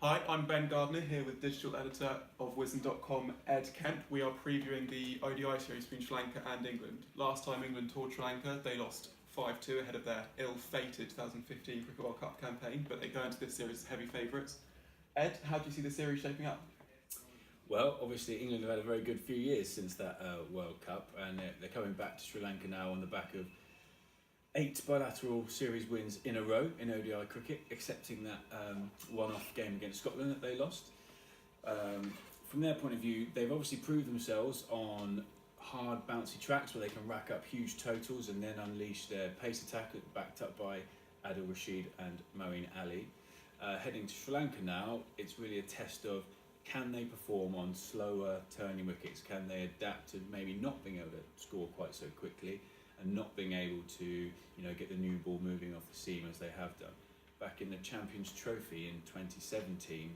Hi, I'm Ben Gardner here with digital editor of Wisden.com, Ed Kemp. We are previewing the ODI series between Sri Lanka and England. Last time England toured Sri Lanka, they lost 5-2 ahead of their ill-fated 2015 Cricket World Cup campaign, but they go into this series as heavy favourites. Ed, how do you see the series shaping up? Well, obviously England have had a very good few years since that World Cup, and they're coming back to Sri Lanka now on the back of 8 bilateral series wins in a row in ODI cricket, excepting that one-off game against Scotland that they lost. From their point of view, they've obviously proved themselves on hard, bouncy tracks where they can rack up huge totals and then unleash their pace attack, backed up by Adil Rashid and Moeen Ali. Heading to Sri Lanka now, it's really a test of can they perform on slower turning wickets? Can they adapt to maybe not being able to score quite so quickly and not being able to, get the new ball moving off the seam as they have done? Back in the Champions Trophy in 2017,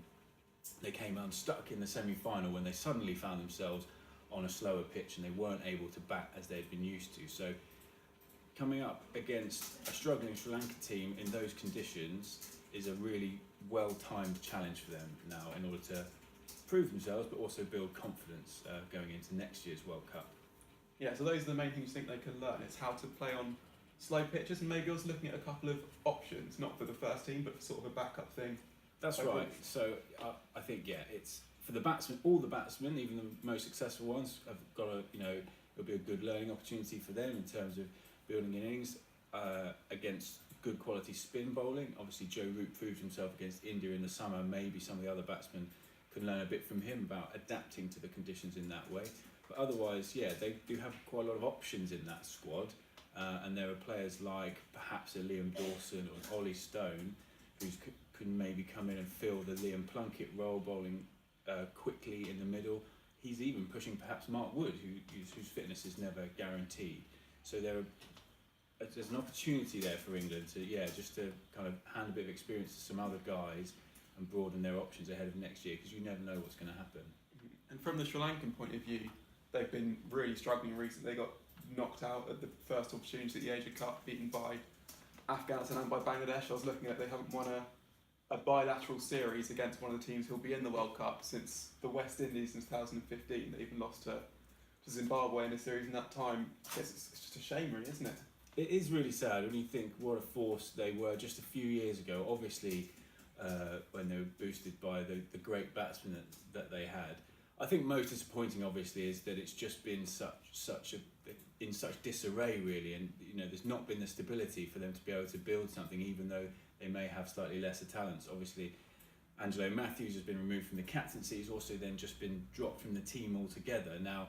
they came unstuck in the semi-final when they suddenly found themselves on a slower pitch and they weren't able to bat as they'd been used to. So coming up against a struggling Sri Lanka team in those conditions is a really well-timed challenge for them now in order to prove themselves but also build confidence going into next year's World Cup. Yeah, so those are the main things you think they can learn. It's how to play on slow pitches and maybe also looking at a couple of options, not for the first team but for sort of a backup thing. That's right. So I think, it's for the batsmen, all the batsmen, even the most successful ones, have got it'll be a good learning opportunity for them in terms of building innings against good quality spin bowling. Obviously Joe Root proved himself against India in the summer. Maybe some of the other batsmen can learn a bit from him about adapting to the conditions in that way. But otherwise, they do have quite a lot of options in that squad. And there are players like perhaps a Liam Dawson or Ollie Stone who can maybe come in and fill the Liam Plunkett role, bowling quickly in the middle. He's even pushing perhaps Mark Wood, whose fitness is never guaranteed. So there's an opportunity there for England to just to kind of hand a bit of experience to some other guys and broaden their options ahead of next year, because you never know what's going to happen. And from the Sri Lankan point of view, they've been really struggling recently. They got knocked out at the first opportunity at the Asia Cup, beaten by Afghanistan and by Bangladesh. I was looking at they haven't won a bilateral series against one of the teams who'll be in the World Cup since the West Indies in 2015. They even lost to Zimbabwe in a series in that time. It's just a shame, really, isn't it? It is really sad when you think what a force they were just a few years ago. Obviously, when they were boosted by the great batsmen that they had. I think most disappointing, obviously, is that it's just been in such disarray, really, and there's not been the stability for them to be able to build something, even though they may have slightly lesser talents. Obviously, Angelo Matthews has been removed from the captaincy. He's also then just been dropped from the team altogether. Now,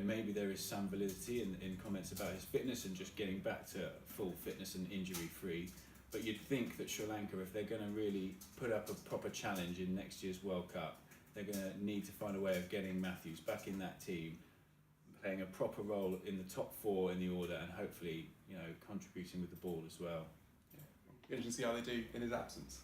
maybe there is some validity in comments about his fitness and just getting back to full fitness and injury-free. But you'd think that Sri Lanka, if they're going to really put up a proper challenge in next year's World Cup, they're going to need to find a way of getting Matthews back in that team, playing a proper role in the top 4 in the order, and hopefully, contributing with the ball as well. Yeah. Interesting to see how they do in his absence.